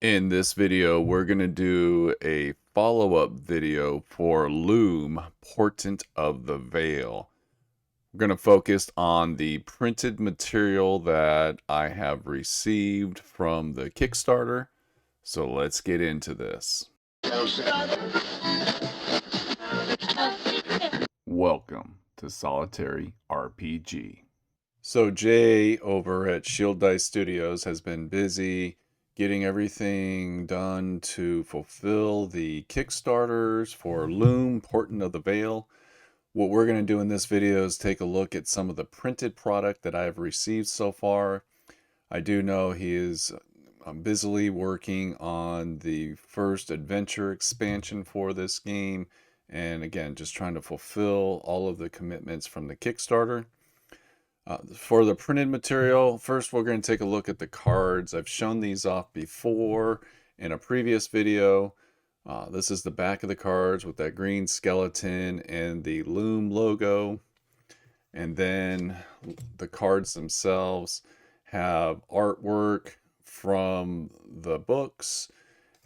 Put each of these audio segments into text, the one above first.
In this video, we're going to do a follow-up video for Loom Portent of the Vale. We're going to focus on the printed material that I have received from the Kickstarter. So let's get into this. Welcome to Solitary RPG. So Jay over at Shield Dice Studios has been busy getting everything done to fulfill the Kickstarters for Loom Portent of the Vale. What we're going to do in this video is take a look at some of the printed product that I've received so far. I do know he is busily working on the first adventure expansion for this game, and again, just trying to fulfill all of the commitments from the Kickstarter. For the printed material, first we're going to take a look at the cards. I've shown these off before in a previous video. This is the back of the cards with that green skeleton and the Loom logo. And then the cards themselves have artwork from the books,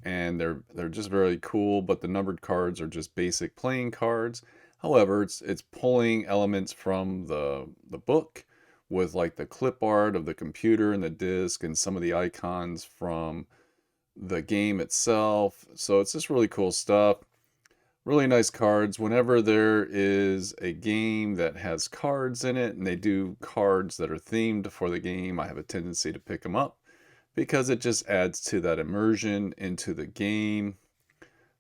and they're just very cool, but the numbered cards are just basic playing cards. However, it's pulling elements from the book with like the clip art of the computer and the disc and some of the icons from the game itself. So it's just really cool stuff. Really nice cards. Whenever there is a game that has cards in it and they do cards that are themed for the game, I have a tendency to pick them up because it just adds to that immersion into the game.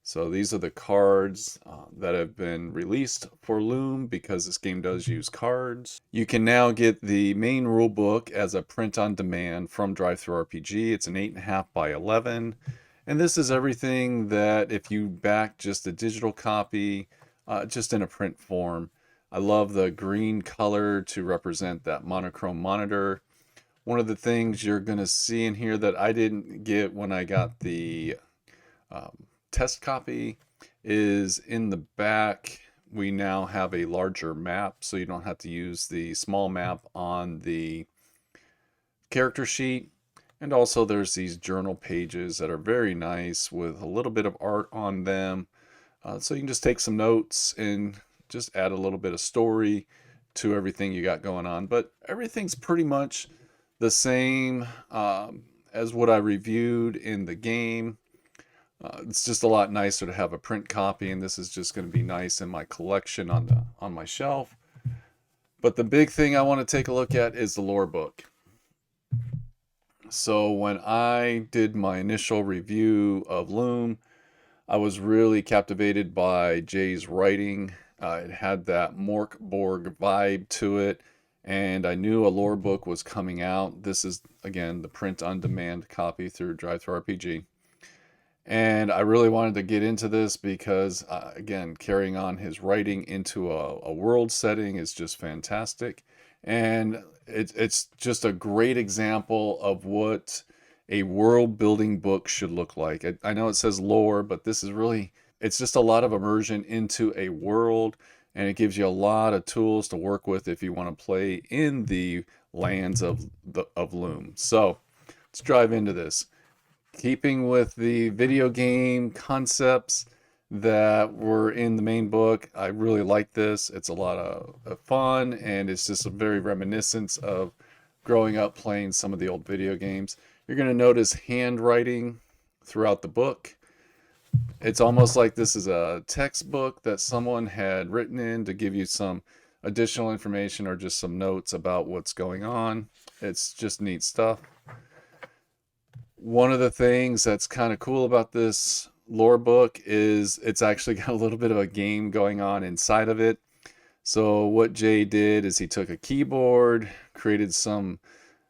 So these are the cards that have been released for Loom because this game does use cards. You can now get the main rule book as a print on demand from Drive Thru RPG. It's an 8.5 by 11. And this is everything that if you back just a digital copy, just in a print form. I love the green color to represent that monochrome monitor. One of the things you're going to see in here that I didn't get when I got the test copy is in the back. We now have a larger map, so you don't have to use the small map on the character sheet. And also there's these journal pages that are very nice with a little bit of art on them. So you can just take some notes and just add a little bit of story to everything you got going on. But everything's pretty much the same as what I reviewed in the game. It's just a lot nicer to have a print copy, and this is just going to be nice in my collection on my shelf. But the big thing I want to take a look at is the lore book. So when I did my initial review of Loom, I was really captivated by Jay's writing. It had that Mork Borg vibe to it, and I knew a lore book was coming out. This is, again, the print-on-demand copy through Drive Thru RPG. And I really wanted to get into this because, again, carrying on his writing into a world setting is just fantastic. And it's just a great example of what a world building book should look like. I know it says lore, but this is really, it's just a lot of immersion into a world, and it gives you a lot of tools to work with if you want to play in the lands of Loom. So let's dive into this. Keeping with the video game concepts that were in the main book, I really like this. It's a lot of fun, and it's just a very reminiscent of growing up playing some of the old video games. You're going to notice handwriting throughout the book. It's almost like this is a textbook that someone had written in to give you some additional information or just some notes about what's going on. It's just neat stuff. One of the things that's kind of cool about this lore book is it's actually got a little bit of a game going on inside of it. So what Jay did is he took a keyboard, created some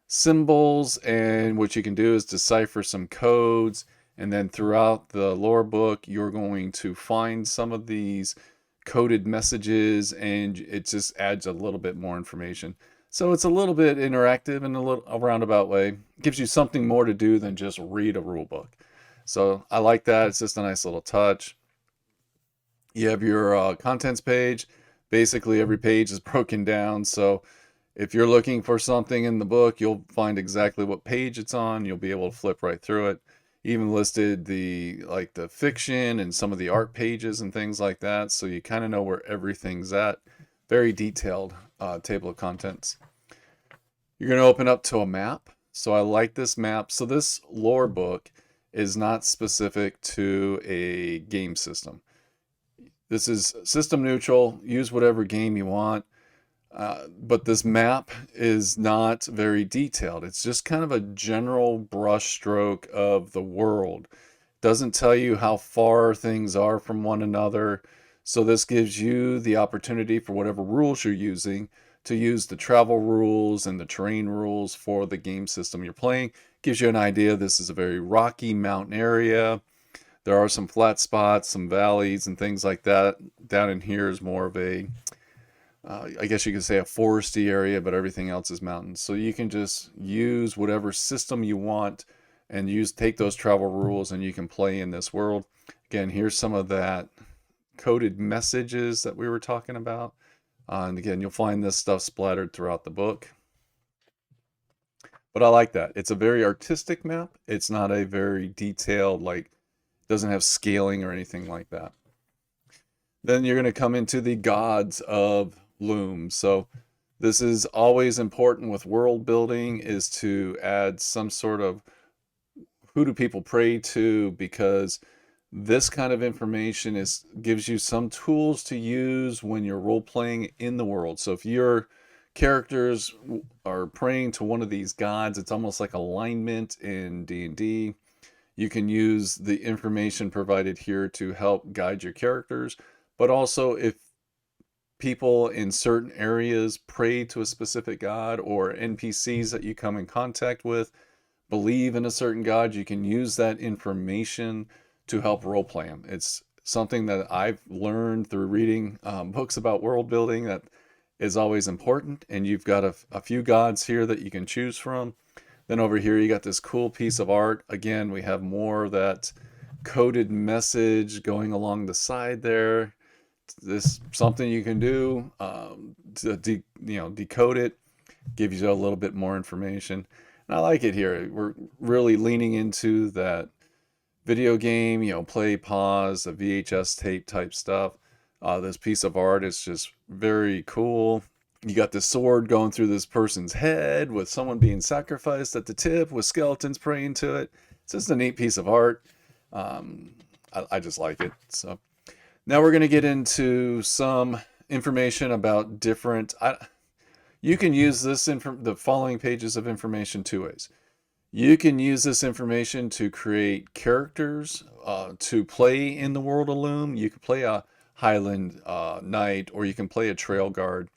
symbols, and what you can do is decipher some codes, and then throughout the lore book you're going to find some of these coded messages, and it just adds a little bit more information. So it's a little bit interactive in a roundabout way. It gives you something more to do than just read a rule book. So I like that. It's just a nice little touch. You have your contents page. Basically, every page is broken down. So if you're looking for something in the book, you'll find exactly what page it's on. You'll be able to flip right through it. Even listed the fiction and some of the art pages and things like that, so you kind of know where everything's at. Very detailed table of contents. You're going to open up to a map. So I like this map. So this lore book is not specific to a game system. This is system neutral. Use whatever game you want. But this map is not very detailed. It's just kind of a general brushstroke of the world. Doesn't tell you how far things are from one another. So this gives you the opportunity for whatever rules you're using to use the travel rules and the terrain rules for the game system you're playing. Gives you an idea. This is a very rocky mountain area. There are some flat spots, some valleys and things like that. Down in here is more of a I guess you could say a foresty area, but everything else is mountains. So you can just use whatever system you want and take those travel rules and you can play in this world. Again, here's some of that coded messages that we were talking about. And again, you'll find this stuff splattered throughout the book. But I like that. It's a very artistic map. It's not a very detailed, doesn't have scaling or anything like that. Then you're going to come into the gods of Loom. So this is always important with world building, is to add some sort of who do people pray to, because this kind of information gives you some tools to use when you're role playing in the world. So if your characters are praying to one of these gods, it's almost like alignment in D&D. You can use the information provided here to help guide your characters. But also, if people in certain areas pray to a specific god, or NPCs that you come in contact with believe in a certain god, you can use that information to help roleplay them. It's something that I've learned through reading books about world building that is always important. And you've got a few gods here that you can choose from. Then over here, you got this cool piece of art. Again, we have more of that coded message going along the side there. This something you can do to decode it, give you a little bit more information. And I like it here. We're really leaning into that video game, play, pause, the VHS tape type stuff. This piece of art is just very cool. You got the sword going through this person's head with someone being sacrificed at the tip with skeletons praying to it. It's just a neat piece of art. I just like it. So now we're going to get into some information about different. You can use the following pages of information two ways. You can use this information to create characters to play in the world of Loom. You can play a Highland Knight, or you can play a Trail Guard.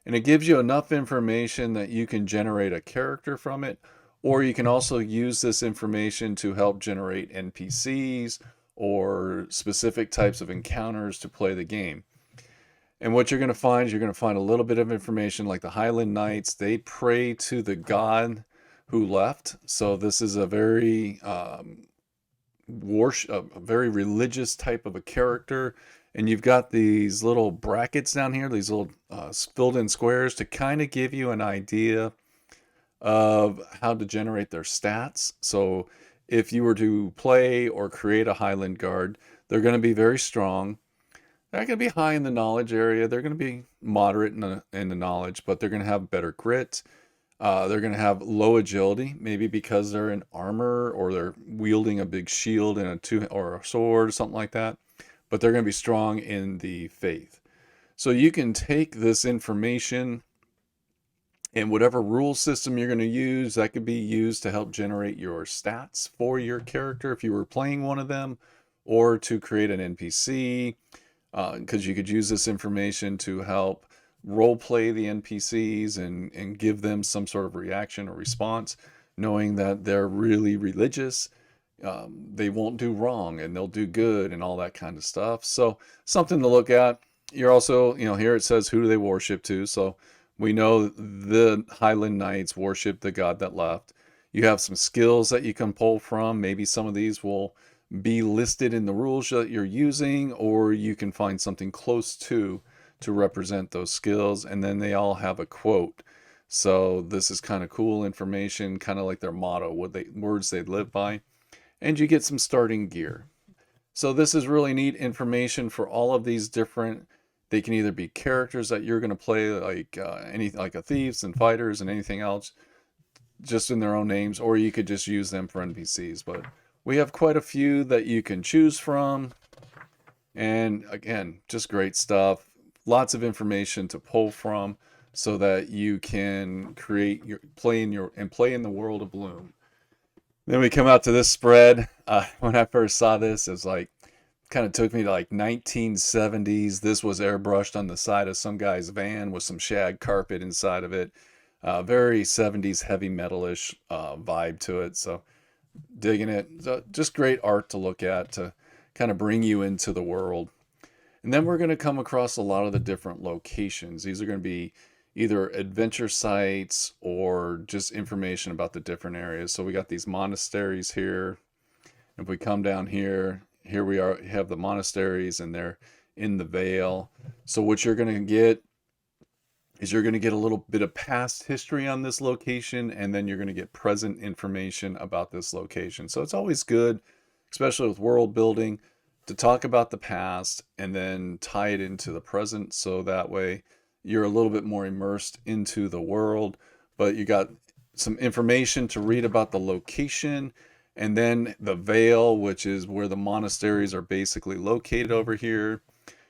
And it gives you enough information that you can generate a character from it, or you can also use this information to help generate NPCs or specific types of encounters to play the game. And what you're going to find is you're going to find a little bit of information, like the Highland Knights. They pray to the god who left. So this is a very a very religious type of a character. And you've got these little brackets down here, these little filled in squares to kind of give you an idea of how to generate their stats. So if you were to play or create a Highland Guard, they're going to be very strong. They're not going to be high in the knowledge area. They're going to be moderate in the knowledge, but they're going to have better grit. They're going to have low agility, maybe because they're in armor or they're wielding a big shield and or a sword or something like that. But they're going to be strong in the faith. So you can take this information and whatever rule system you're going to use, that could be used to help generate your stats for your character if you were playing one of them, or to create an NPC, because you could use this information to help role play the NPCs and give them some sort of reaction or response, knowing that they're really religious. They won't do wrong and they'll do good and all that kind of stuff. So something to look at. You're also, here it says who do they worship to. So we know the Highland Knights worship the god that left. You have some skills that you can pull from. Maybe some of these will be listed in the rules that you're using, or you can find something close to represent those skills. And then they all have a quote. So this is kind of cool information, kind of like their motto, words they live by. and you get some starting gear. So this is really neat information for all of these different. They can either be characters that you're going to play, like like a thieves and fighters and anything else, just in their own names, or you could just use them for NPCs. But we have quite a few that you can choose from, and again, just great stuff. Lots of information to pull from, so that you can create your play in the world of Loom. Then we come out to this spread. When I first saw this, it was like, kind of took me to like 1970s. This was airbrushed on the side of some guy's van with some shag carpet inside of it. Very 70s heavy metalish vibe to it. So digging it. So just great art to look at to kind of bring you into the world. And then we're going to come across a lot of the different locations. These are going to be either adventure sites or just information about the different areas. So we got these monasteries here. If we come down here, here we have the monasteries, and they're in the Vale. So what you're going to get is you're going to get a little bit of past history on this location, and then you're going to get present information about this location. So it's always good, especially with world building, to talk about the past and then tie it into the present, so that way you're a little bit more immersed into the world. But you got some information to read about the location, and then the Vale, which is where the monasteries are basically located over here.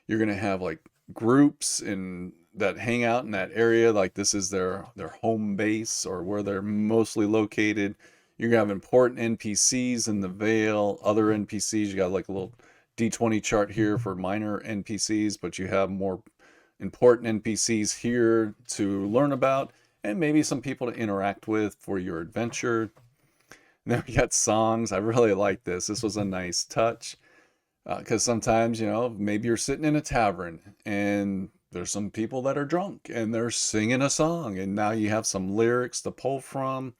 You're going to have like groups that hang out in that area, like this is their home base or where they're mostly located. You're going to have important NPCs in the Vale, other NPCs. You got like a little D20 chart here for minor NPCs, but you have more important NPCs here to learn about, and maybe some people to interact with for your adventure. And then we got songs. I really like this. This was a nice touch, because sometimes, maybe you're sitting in a tavern and there's some people that are drunk and they're singing a song, and now you have some lyrics to pull from,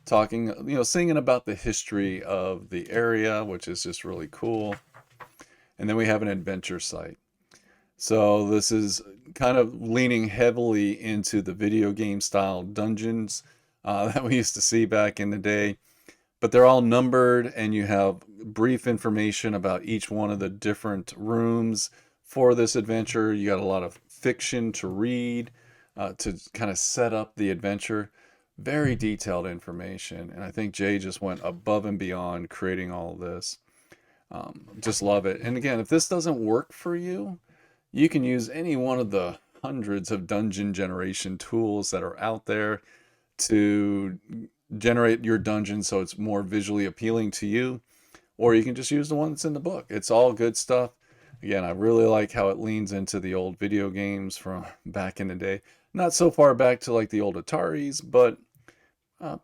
talking, singing about the history of the area, which is just really cool. And then we have an adventure site. So this is kind of leaning heavily into the video game style dungeons that we used to see back in the day. But they're all numbered, and you have brief information about each one of the different rooms for this adventure. You got a lot of fiction to read to kind of set up the adventure. Very detailed information. And I think Jay just went above and beyond creating all of this. Just love it. And again, if this doesn't work for you, you can use any one of the hundreds of dungeon generation tools that are out there to generate your dungeon so it's more visually appealing to you, or you can just use the one that's in the book. It's all good stuff. Again, I really like how it leans into the old video games from back in the day. Not so far back to like the old Ataris, but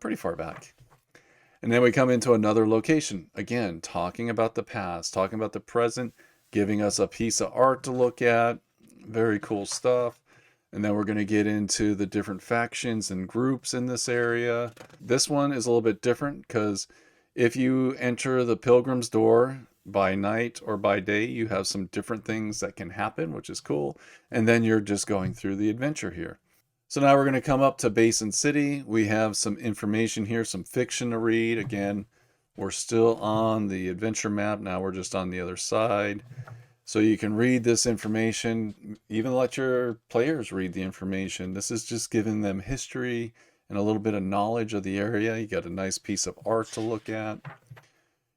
pretty far back. And then we come into another location. Again, talking about the past, talking about the present, giving us a piece of art to look at. Very cool stuff. And then we're going to get into the different factions and groups in this area. This one is a little bit different, because if you enter the Pilgrim's Door by night or by day, you have some different things that can happen, which is cool. And then you're just going through the adventure here. So now we're going to come up to Basin City. We have some information here, some fiction to read. Again, we're still on the adventure map. Now we're just on the other side. So you can read this information, even let your players read the information. This is just giving them history and a little bit of knowledge of the area. You got a nice piece of art to look at.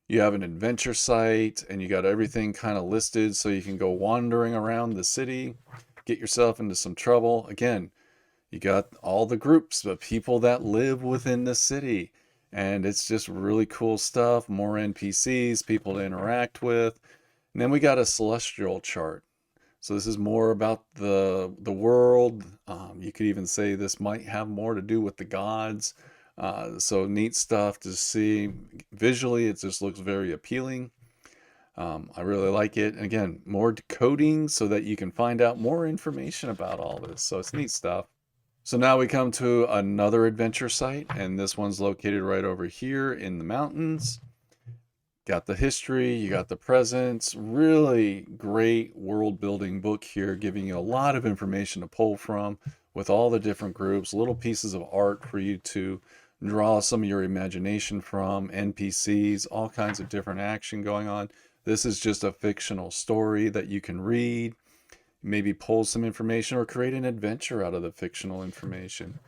You have an adventure site, and you got everything kind of listed so you can go wandering around the city, get yourself into some trouble. Again, you got all the groups of people that live within the city, and it's just really cool stuff. More NPCs, people to interact with. And then we got a celestial chart. So this is more about the world. You could even say this might have more to do with the gods. So neat stuff to see. Visually, it just looks very appealing. I really like it. And again, more decoding so that you can find out more information about all this. So it's neat stuff. So now we come to another adventure site, and this one's located right over here in the mountains. Got the history, you got the presents. Really great world building book here, giving you a lot of information to pull from with all the different groups, little pieces of art for you to draw some of your imagination from, NPCs, all kinds of different action going on. This is just a fictional story that you can read, maybe pull some information or create an adventure out of the fictional information.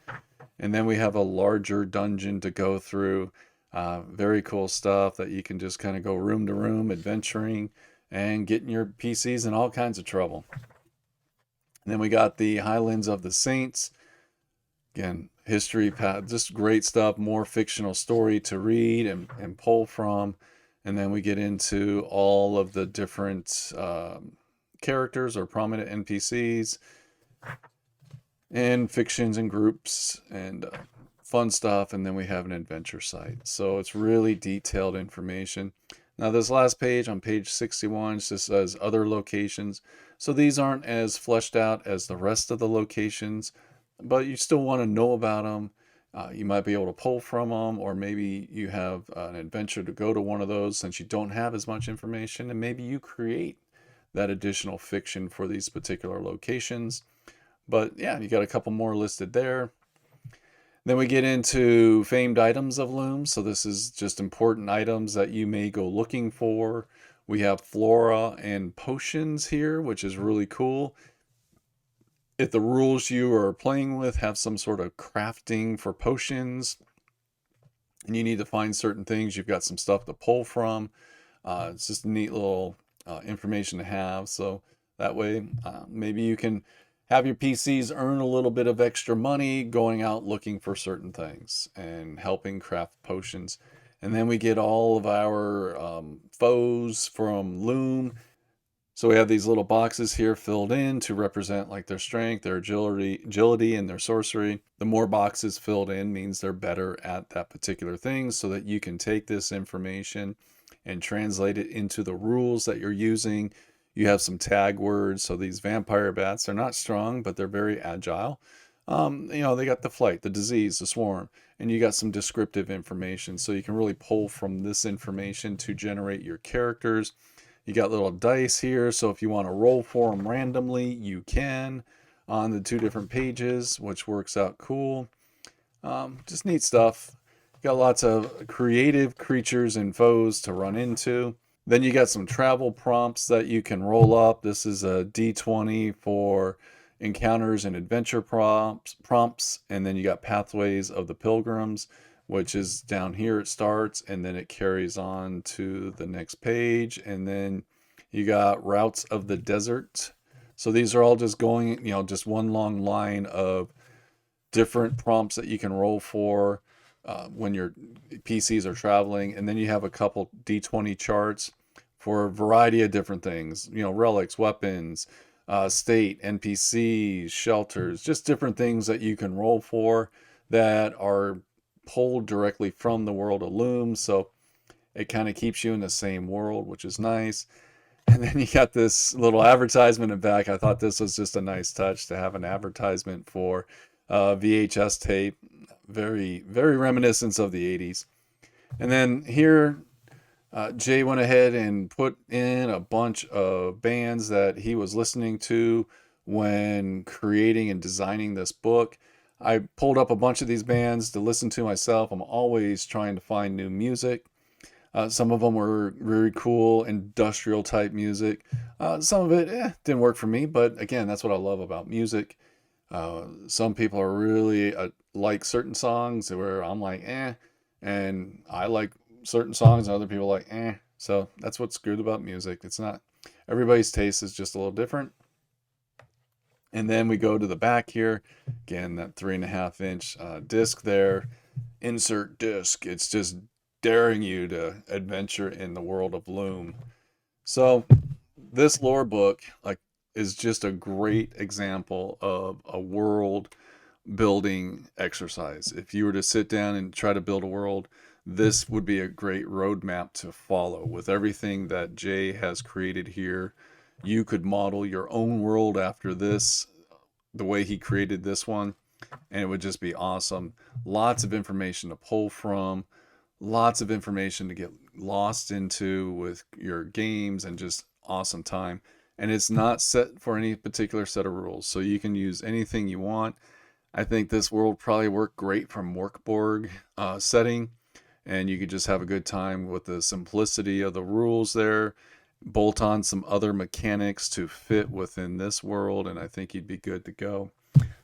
And then we have a larger dungeon to go through. Very cool stuff that you can just kind of go room to room, adventuring, and getting your PCs in all kinds of trouble. And then we got the Highlands of the Saints. Again, history, just great stuff, more fictional story to read and pull from. And then we get into all of the different characters or prominent NPCs and fictions and groups and fun stuff. And then we have an adventure site. So it's really detailed information. Now this last page on page 61 just says other locations. So these aren't as fleshed out as the rest of the locations, but you still want to know about them. You might be able to pull from them, or maybe you have an adventure to go to one of those since you don't have as much information, and maybe you create that additional fiction for these particular locations. But yeah, you got a couple more listed there. Then we get into famed items of Loom. So this is just important items that you may go looking for. We have flora and potions here, which is really cool. If the rules you are playing with have some sort of crafting for potions and you need to find certain things, you've got some stuff to pull from. It's just a neat little information to have. So that way, maybe you can have your PCs earn a little bit of extra money going out looking for certain things and helping craft potions. And then we get all of our foes from Loom. So we have these little boxes here filled in to represent like their strength, their agility, and their sorcery. The more boxes filled in means they're better at that particular thing, so that you can take this information and translate it into the rules that you're using. You have some tag words. So these vampire bats, they're not strong, but they're very agile. They got the flight, the disease, the swarm, and you got some descriptive information. So you can really pull from this information to generate your characters. You got little dice here, so if you want to roll for them randomly, you can on the two different pages, which works out cool. Just neat stuff. Got lots of creative creatures and foes to run into. Then you got some travel prompts that you can roll up. This is a D20 for encounters and adventure prompts. And then you got Pathways of the Pilgrims, which is down here. It starts and then it carries on to the next page. And then you got Routes of the Desert. So these are all just going, just one long line of different prompts that you can roll for when your PCs are traveling. And then you have a couple D20 charts for a variety of different things, relics, weapons, state, NPCs, shelters, just different things that you can roll for that are pulled directly from the world of Loom. So it kind of keeps you in the same world, which is nice. And then you got this little advertisement in back. I thought this was just a nice touch to have an advertisement for VHS tape. Very, very reminiscent of the 80s. And then here, Jay went ahead and put in a bunch of bands that he was listening to when creating and designing this book. I pulled up a bunch of these bands to listen to myself. I'm always trying to find new music. Some of them were very cool industrial type music. Some of it didn't work for me, but again, that's what I love about music. Some people are really like certain songs where I'm like, and I like certain songs and other people like, So that's what's good about music. It's not, everybody's taste is just a little different. And then we go to the back here. Again, that 3.5-inch disc there. Insert disc. It's just daring you to adventure in the world of Loom. So this lore book is just a great example of a world building exercise. If you were to sit down and try to build a world, this would be a great roadmap to follow. With everything that Jay has created here, you could model your own world after this, the way he created this one, and it would just be awesome. Lots of information to pull from, lots of information to get lost into with your games, and just awesome time. And it's not set for any particular set of rules, so you can use anything you want. I think this world probably work great from Workborg setting, and you could just have a good time with the simplicity of the rules there. Bolt on some other mechanics to fit within this world, and I think you'd be good to go.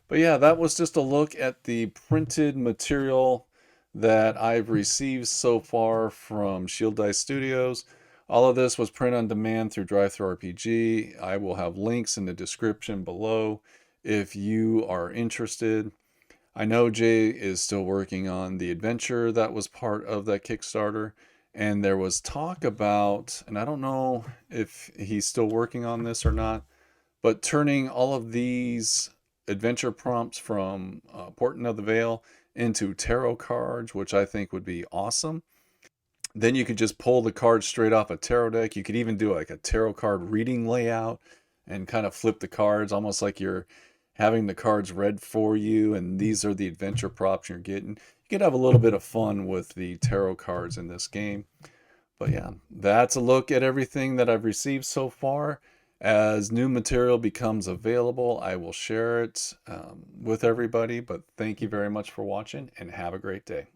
But yeah, that was just a look at the printed material that I've received so far from Shield Dice Studios. All of this was print on demand through Drive Thru RPG. I will have links in the description below if you are interested. I know Jay is still working on the adventure that was part of that Kickstarter. And there was talk about, and I don't know if he's still working on this or not, but turning all of these adventure prompts from Portent of the Vale into tarot cards, which I think would be awesome. Then you could just pull the cards straight off a tarot deck. You could even do like a tarot card reading layout and kind of flip the cards almost like you're having the cards read for you, and these are the adventure props you're getting. You could have a little bit of fun with the tarot cards in this game. But yeah, that's a look at everything that I've received so far. As new material becomes available, I will share it with everybody. But thank you very much for watching and have a great day.